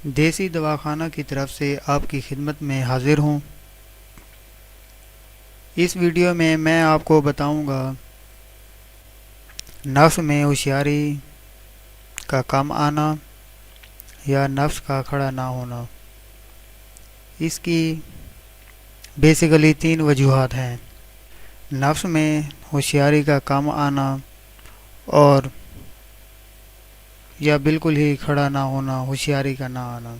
دیسی دواخانہ کی طرف سے آپ کی خدمت میں حاضر ہوں۔ اس ویڈیو میں آپ کو بتاؤں گا نفس میں ہوشیاری کا کم آنا یا نفس کا کھڑا نہ ہونا۔ اس کی بیسیکلی 3 وجوہات ہیں: نفس میں ہوشیاری کا کم آنا اور یا بالکل ہی کھڑا نہ ہونا، ہوشیاری کا نہ آنا۔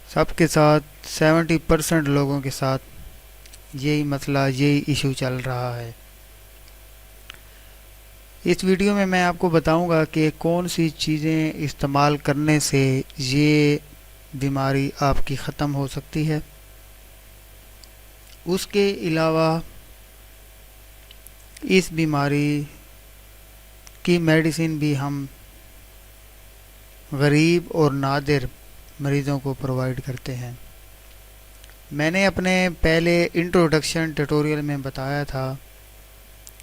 سب کے ساتھ 70% لوگوں کے ساتھ یہی مسئلہ، یہی ایشو چل رہا ہے۔ اس ویڈیو میں آپ کو بتاؤں گا کہ کون سی چیزیں استعمال کرنے سے یہ بیماری آپ کی ختم ہو سکتی ہے۔ اس کے علاوہ اس بیماری کی میڈیسن بھی ہم غریب اور نادر مریضوں کو پرووائڈ کرتے ہیں۔ میں نے اپنے پہلے انٹروڈکشن ٹیوٹوریل میں بتایا تھا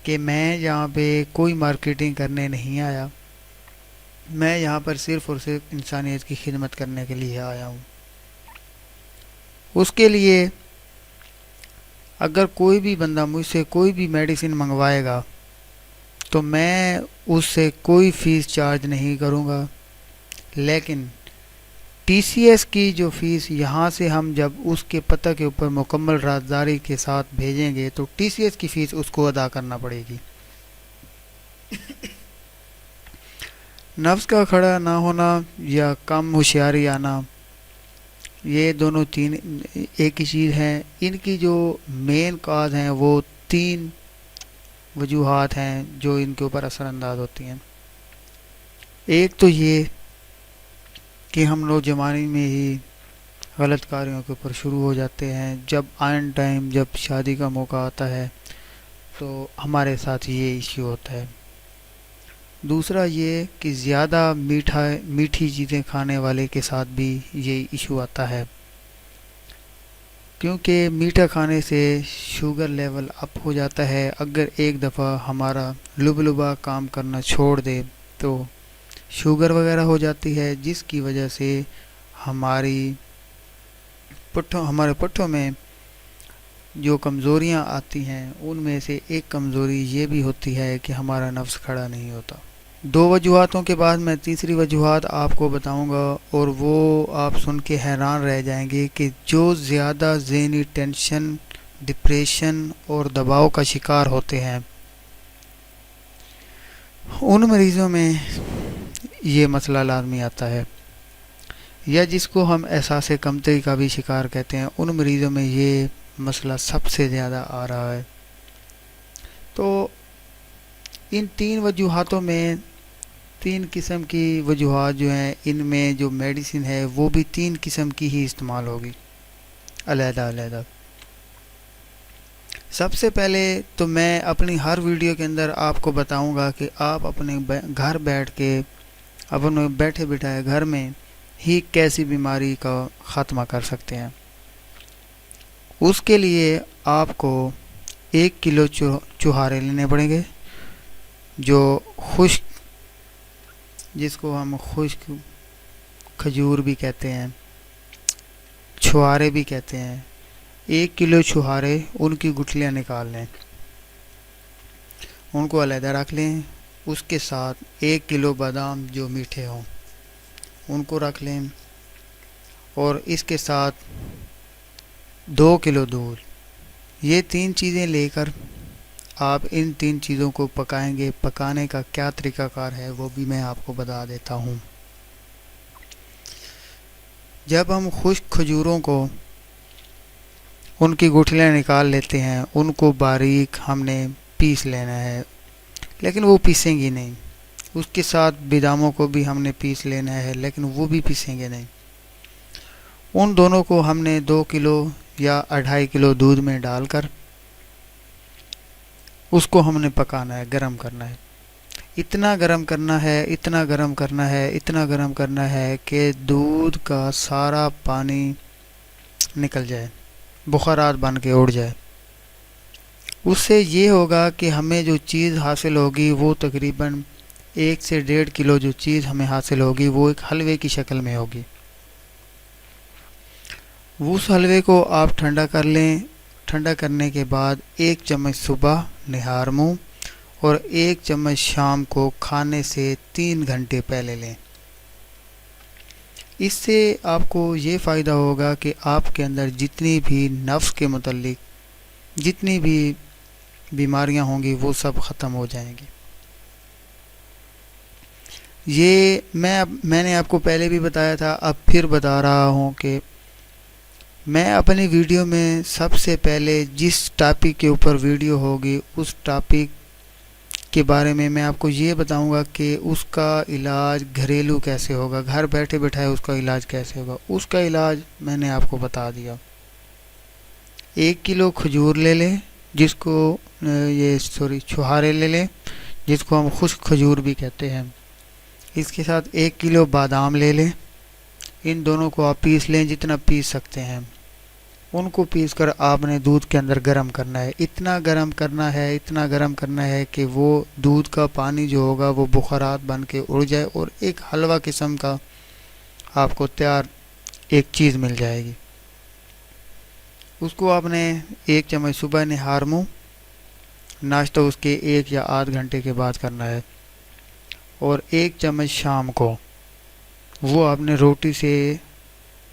کہ میں یہاں پہ کوئی مارکیٹنگ کرنے نہیں آیا، میں یہاں پر صرف اور صرف انسانیت کی خدمت کرنے کے لیے آیا ہوں۔ اس کے لیے اگر کوئی بھی بندہ مجھ سے کوئی بھی میڈیسن منگوائے گا تو میں اس سے کوئی فیس چارج نہیں کروں گا، لیکن ٹی سی ایس کی جو فیس یہاں سے ہم جب اس کے پتہ کے اوپر مکمل رازداری کے ساتھ بھیجیں گے تو ٹی سی ایس کی فیس اس کو ادا کرنا پڑے گی۔ نفس کا کھڑا نہ ہونا یا کم ہوشیاری آنا، یہ دونوں تین ایک ہی چیز ہیں۔ ان کی جو مین کاز ہیں وہ 3 وجوہات ہیں جو ان کے اوپر اثر انداز ہوتی ہیں۔ ایک تو یہ کہ ہم لوگ جوانی میں ہی غلط کاریوں کے اوپر شروع ہو جاتے ہیں، جب آئن ٹائم جب شادی کا موقع آتا ہے تو ہمارے ساتھ یہ ایشو ہوتا ہے۔ دوسرا یہ کہ زیادہ میٹھی چیزیں کھانے والے کے ساتھ بھی یہ ایشو آتا ہے، کیونکہ میٹھا کھانے سے شوگر لیول اپ ہو جاتا ہے۔ اگر ایک دفعہ ہمارا لبلبا کام کرنا چھوڑ دے تو شوگر وغیرہ ہو جاتی ہے، جس کی وجہ سے ہمارے پٹھوں میں جو کمزوریاں آتی ہیں ان میں سے ایک کمزوری یہ بھی ہوتی ہے کہ ہمارا نفس کھڑا نہیں ہوتا۔ 2 وجوہاتوں کے بعد میں تیسری وجوہات آپ کو بتاؤں گا، اور وہ آپ سن کے حیران رہ جائیں گے کہ جو زیادہ ذہنی ٹینشن، ڈپریشن اور دباؤ کا شکار ہوتے ہیں ان مریضوں میں یہ مسئلہ لازمی آتا ہے، یا جس کو ہم احساس کمتری کا بھی شکار کہتے ہیں، ان مریضوں میں یہ مسئلہ سب سے زیادہ آ رہا ہے۔ تو ان 3 وجوہاتوں میں 3 قسم کی وجوہات جو ہیں، ان میں جو میڈیسن ہے وہ بھی 3 قسم کی ہی استعمال ہوگی، علیحدہ علیحدہ۔ سب سے پہلے تو میں اپنی ہر ویڈیو کے اندر آپ کو بتاؤں گا کہ آپ اپنے گھر بیٹھ کے اپنے بیٹھے بٹھائے گھر میں ہی کیسی بیماری کا خاتمہ کر سکتے ہیں۔ اس کے لیے آپ کو 1 کلو چوہارے لینے پڑیں گے، جو خشک، جس کو ہم خشک کھجور بھی کہتے ہیں، چھوارے بھی کہتے ہیں۔ 1 کلو چھوارے، ان کی گٹھلیاں نکال لیں، ان کو علیحدہ رکھ لیں۔ اس کے ساتھ 1 کلو بادام جو میٹھے ہوں ان کو رکھ لیں، اور اس کے ساتھ 2 کلو دودھ۔ یہ 3 چیزیں لے کر آپ ان 3 چیزوں کو پکائیں گے۔ پکانے کا کیا طریقہ کار ہے وہ بھی میں آپ کو بتا دیتا ہوں۔ جب ہم خشک کھجوروں کو ان کی گٹھلیاں نکال لیتے ہیں، ان کو باریک ہم نے پیس لینا ہے، لیکن وہ پیسیں گی نہیں۔ اس کے ساتھ باداموں کو بھی ہم نے پیس لینا ہے، لیکن وہ بھی پیسیں گے نہیں۔ ان دونوں کو ہم نے 2 کلو یا 2.5 کلو دودھ میں ڈال کر اس کو ہم نے پکانا ہے، گرم کرنا ہے۔ اتنا گرم کرنا ہے، اتنا گرم کرنا ہے، اتنا گرم کرنا ہے کہ دودھ کا سارا پانی نکل جائے، بخارات بن کے اڑ جائے۔ اس سے یہ ہوگا کہ ہمیں جو چیز حاصل ہوگی وہ تقریباً 1 سے 1.5 کلو جو چیز ہمیں حاصل ہوگی وہ ایک حلوے کی شکل میں ہوگی۔ وہ اس حلوے کو آپ ٹھنڈا کر لیں. ٹھنڈا کرنے کے بعد 1 چمچ صبح نہار منہ اور 1 چمچ شام کو کھانے سے 3 گھنٹے پہلے لیں. اس سے آپ کو یہ فائدہ ہوگا کہ آپ کے اندر جتنی بھی نفس کے متعلق جتنی بھی بیماریاں ہوں گی وہ سب ختم ہو جائیں گی. یہ میں نے آپ کو پہلے بھی بتایا تھا، اب پھر بتا رہا ہوں کہ میں اپنی ویڈیو میں سب سے پہلے جس ٹاپک کے اوپر ویڈیو ہوگی اس ٹاپک کے بارے میں آپ کو یہ بتاؤں گا کہ اس کا علاج گھریلو کیسے ہوگا، گھر بیٹھے بیٹھائے اس کا علاج کیسے ہوگا. اس کا علاج میں نے آپ کو بتا دیا. 1 کلو کھجور لے لیں، جس کو چھہارے لے لیں، جس کو ہم خشک کھجور بھی کہتے ہیں. اس کے ساتھ 1 کلو بادام لے لیں. ان دونوں کو آپ پیس لیں جتنا پیس سکتے ہیں. ان کو پیس کر آپ نے دودھ کے اندر گرم کرنا ہے. اتنا گرم کرنا ہے کہ وہ دودھ کا پانی جو ہوگا وہ بخارات بن کے اڑ جائے اور ایک حلوہ قسم کا آپ کو تیار ایک چیز مل جائے گی. اس کو آپ نے 1 چمچ صبح نہار منہ، ناشتہ اس کے 1 یا آدھ گھنٹے کے بعد کرنا ہے، اور 1 چمچ شام کو. وہ آپ نے روٹی سے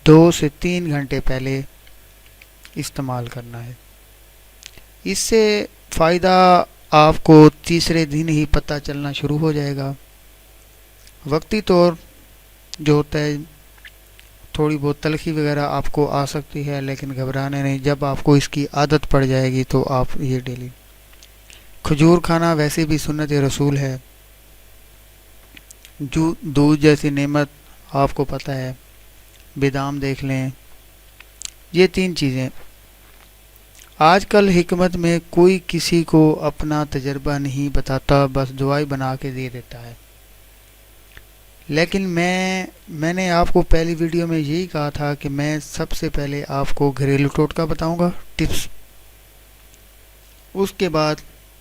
2 سے 3 گھنٹے پہلے استعمال کرنا ہے. اس سے فائدہ آپ کو تیسرے دن ہی پتہ چلنا شروع ہو جائے گا. وقتی طور جو ہوتا ہے تھوڑی بہت تلخی وغیرہ آپ کو آ سکتی ہے، لیکن گھبرانے نہیں. جب آپ کو اس کی عادت پڑ جائے گی تو آپ یہ ڈیلی کھجور کھانا ویسے بھی سنت رسول ہے. جو دودھ جیسی نعمت آپ کو پتہ ہے. بادام دیکھ لیں. یہ 3 چیزیں. آج کل حکمت میں کوئی کسی کو اپنا تجربہ نہیں بتاتا، بس دعائی بنا کے دے دیتا ہے. لیکن میں نے آپ کو پہلی ویڈیو میں یہی کہا تھا کہ میں سب سے پہلے آپ کو گھریلو ٹوٹکا بتاؤں گا، ٹپس. اس کے بعد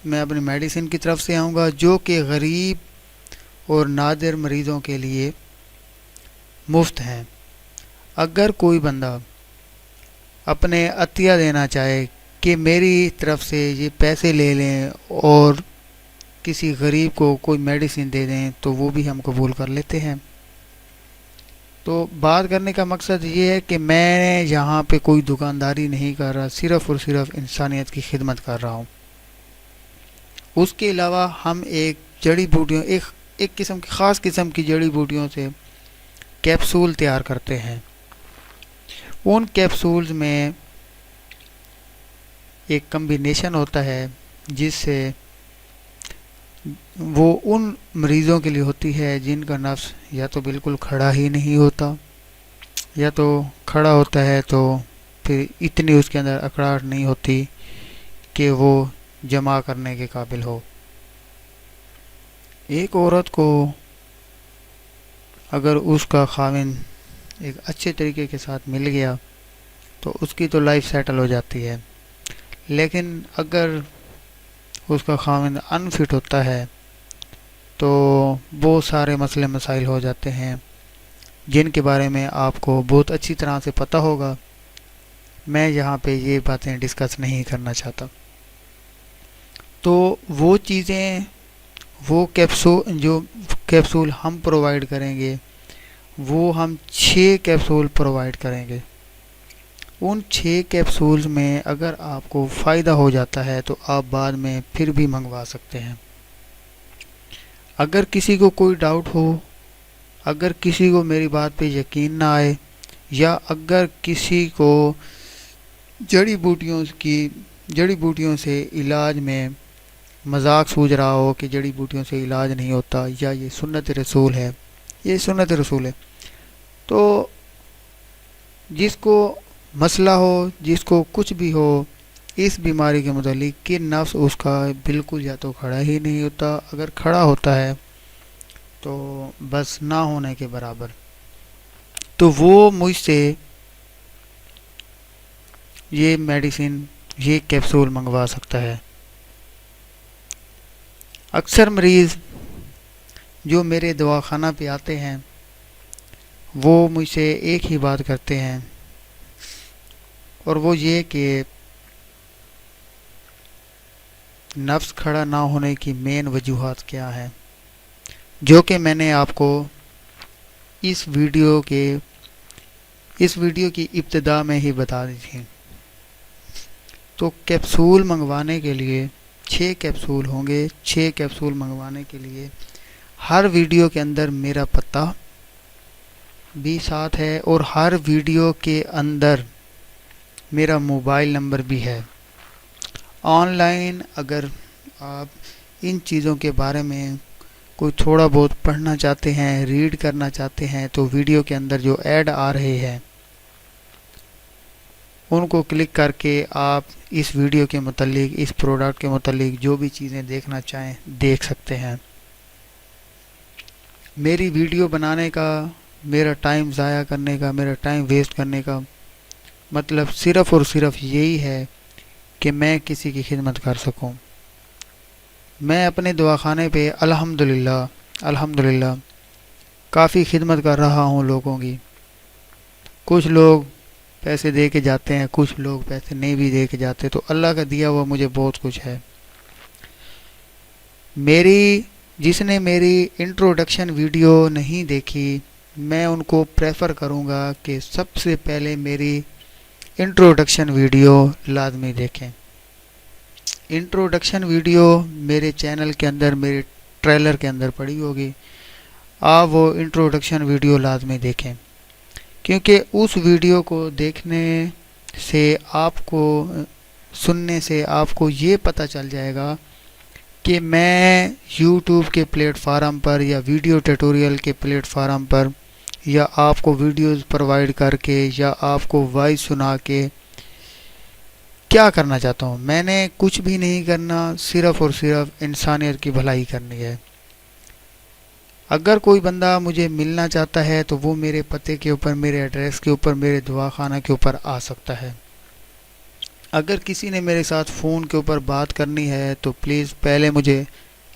میں اپنی میڈیسن کی طرف سے آؤں گا جو کہ غریب اور نادر مریضوں کے لیے مفت ہیں. اگر کوئی بندہ اپنے عطیہ دینا چاہے کہ میری طرف سے یہ پیسے لے لیں اور کسی غریب کو کوئی میڈیسن دے دیں تو وہ بھی ہم قبول کر لیتے ہیں. تو بات کرنے کا مقصد یہ ہے کہ میں یہاں پہ کوئی دکانداری نہیں کر رہا، صرف اور صرف انسانیت کی خدمت کر رہا ہوں. اس کے علاوہ ہم ایک جڑی بوٹیوں ایک قسم کی خاص قسم کی جڑی بوٹیوں سے کیپسول تیار کرتے ہیں. ان کیپسولز میں ایک کمبینیشن ہوتا ہے جس سے وہ ان مریضوں کے لیے ہوتی ہے جن کا نفس یا تو بالکل کھڑا ہی نہیں ہوتا، یا تو کھڑا ہوتا ہے تو پھر اتنی اس کے اندر اکڑاہٹ نہیں ہوتی کہ وہ جمع کرنے کے قابل ہو. ایک عورت کو اگر اس کا خاوند ایک اچھے طریقے کے ساتھ مل گیا تو اس کی تو لائف سیٹل ہو جاتی ہے. لیکن اگر اس کا خاوند انفٹ ہوتا ہے تو بہت سارے مسئلے مسائل ہو جاتے ہیں جن کے بارے میں آپ کو بہت اچھی طرح سے پتہ ہوگا. میں یہاں پہ یہ باتیں ڈسکس نہیں کرنا چاہتا. تو وہ چیزیں جو کیپسول ہم پرووائڈ کریں گے وہ ہم 6 کیپسول پرووائڈ کریں گے. ان 6 کیپسولز میں اگر آپ کو فائدہ ہو جاتا ہے تو آپ بعد میں پھر بھی منگوا سکتے ہیں. اگر کسی کو کوئی ڈاؤٹ ہو، اگر کسی کو میری بات پہ یقین نہ آئے، یا اگر کسی کو جڑی بوٹیوں سے علاج میں مذاق سوچ رہا ہو کہ جڑی بوٹیوں سے علاج نہیں ہوتا یا یہ سنت رسول ہے، تو جس کو مسئلہ ہو، جس کو کچھ بھی ہو اس بیماری کے متعلق کہ نفس اس کا بالکل یا تو کھڑا ہی نہیں ہوتا، اگر کھڑا ہوتا ہے تو بس نہ ہونے کے برابر، تو وہ مجھ سے یہ میڈیسن، یہ کیپسول منگوا سکتا ہے. اکثر مریض جو میرے دواخانہ پہ آتے ہیں وہ مجھ سے ایک ہی بات کرتے ہیں اور وہ یہ کہ نفس کھڑا نہ ہونے کی مین وجوہات کیا ہیں، جو کہ میں نے آپ کو اس ویڈیو کی ابتدا میں ہی بتا دی تھی۔ تو کیپسول منگوانے کے لیے 6 کیپسول ہوں گے۔ 6 کیپسول منگوانے کے لیے ہر ویڈیو کے اندر میرا پتہ بھی ساتھ ہے، اور ہر ویڈیو کے اندر میرا موبائل نمبر بھی ہے۔ آن لائن اگر آپ ان چیزوں کے بارے میں کوئی تھوڑا بہت پڑھنا چاہتے ہیں، ریڈ کرنا چاہتے ہیں، تو ویڈیو کے اندر جو ایڈ آ رہے ہیں ان کو کلک کر کے آپ اس ویڈیو کے متعلق، اس پروڈکٹ کے متعلق جو بھی چیزیں دیکھنا چاہیں دیکھ سکتے ہیں۔ میری ویڈیو بنانے کا، میرا ٹائم ضائع کرنے کا، میرا ٹائم ویسٹ کرنے کا مطلب صرف اور صرف یہی ہے کہ میں کسی کی خدمت کر سکوں۔ میں اپنے دواخانے پہ الحمدللہ کافی خدمت کر رہا ہوں لوگوں کی۔ کچھ لوگ پیسے دے کے جاتے ہیں، کچھ لوگ پیسے نہیں بھی دے کے جاتے، تو اللہ کا دیا ہوا مجھے بہت کچھ ہے۔ جس نے میری انٹروڈکشن ویڈیو نہیں دیکھی، میں ان کو پریفر کروں گا کہ سب سے پہلے میری انٹروڈکشن ویڈیو لازمی دیکھیں۔ انٹروڈکشن ویڈیو میرے چینل کے اندر، میرے ٹریلر کے اندر پڑی ہوگی، آپ وہ انٹروڈکشن ویڈیو لازمی دیکھیں، کیونکہ اس ویڈیو کو دیکھنے سے، آپ کو سننے سے آپ کو یہ پتہ چل جائے گا کہ میں یوٹیوب کے پلیٹ فارم پر یا ویڈیو ٹیٹوریل کے پلیٹ فارم پر، یا آپ کو ویڈیوز پرووائڈ کر کے، یا آپ کو وائس سنا کے کیا کرنا چاہتا ہوں۔ میں نے کچھ بھی نہیں کرنا، صرف اور صرف انسانیت کی بھلائی کرنی ہے۔ اگر کوئی بندہ مجھے ملنا چاہتا ہے تو وہ میرے پتے کے اوپر، میرے ایڈریس کے اوپر، میرے دواخانہ کے اوپر آ سکتا ہے۔ اگر کسی نے میرے ساتھ فون کے اوپر بات کرنی ہے تو پلیز پہلے مجھے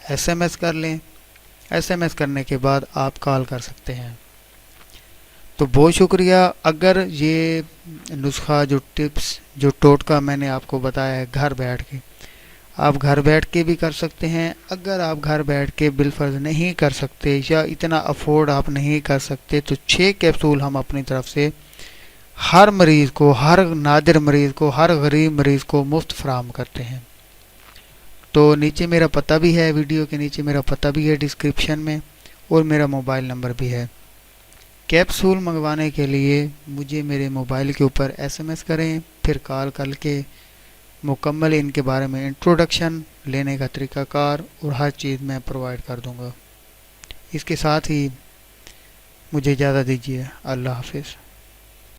ایس ایم ایس کر لیں۔ ایس ایم ایس کرنے کے بعد آپ کال کر سکتے ہیں۔ تو بہت شکریہ۔ اگر یہ نسخہ، جو ٹپس، جو ٹوٹکا میں نے آپ کو بتایا ہے گھر بیٹھ کے، آپ گھر بیٹھ کے بھی کر سکتے ہیں۔ اگر آپ گھر بیٹھ کے بالفرض نہیں کر سکتے، یا اتنا افورڈ آپ نہیں کر سکتے، تو 6 کیپسول ہم اپنی طرف سے ہر مریض کو، ہر نادر مریض کو، ہر غریب مریض کو مفت فراہم کرتے ہیں۔ تو نیچے میرا پتہ بھی ہے، ویڈیو کے نیچے میرا پتہ بھی ہے ڈسکرپشن میں، اور میرا موبائل نمبر بھی ہے۔ کیپسول منگوانے کے لیے مجھے میرے موبائل کے اوپر ایس ایم ایس کریں، پھر کال کر کے مکمل ان کے بارے میں انٹروڈکشن، لینے کا طریقہ کار اور ہر چیز میں پرووائڈ کر دوں گا۔ اس کے ساتھ ہی مجھے اجازت دیجیے۔ اللہ حافظ۔